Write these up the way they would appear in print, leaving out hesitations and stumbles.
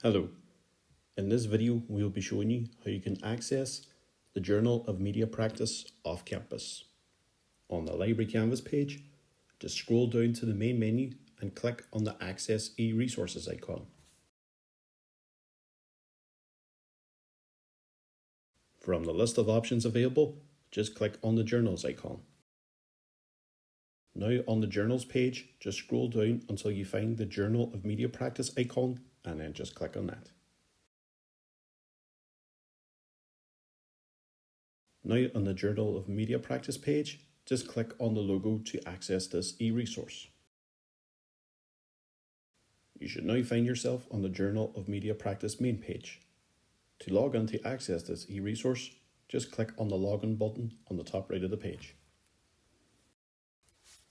Hello, in this video we will be showing you how you can access the Journal of Media Practice off campus. On the Library Canvas page, just scroll down to the main menu and click on the Access e-Resources icon. From the list of options available, just click on the Journals icon. Now on the Journals page, just scroll down until you find the Journal of Media Practice icon and then just click on that. Now on the Journal of Media Practice page, just click on the logo to access this e-resource. You should now find yourself on the Journal of Media Practice main page. To log in to access this e-resource, just click on the login button on the top right of the page.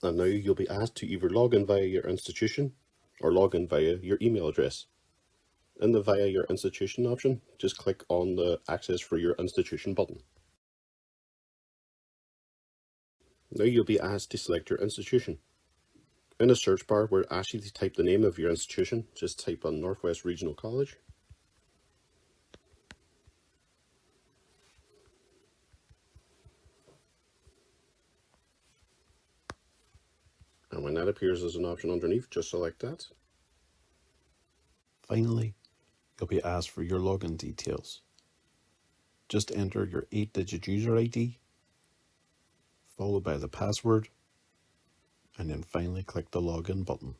And now you'll be asked to either log in via your institution or log in via your email address. In the Via Your Institution option, just click on the Access for Your Institution button. Now you'll be asked to select your institution. In the search bar where it asks you to type the name of your institution, just type on Northwest Regional College. And when that appears as an option underneath, just select that. Finally, you'll be asked for your login details. Just enter your 8-digit user ID, followed by the password, and then finally click the login button.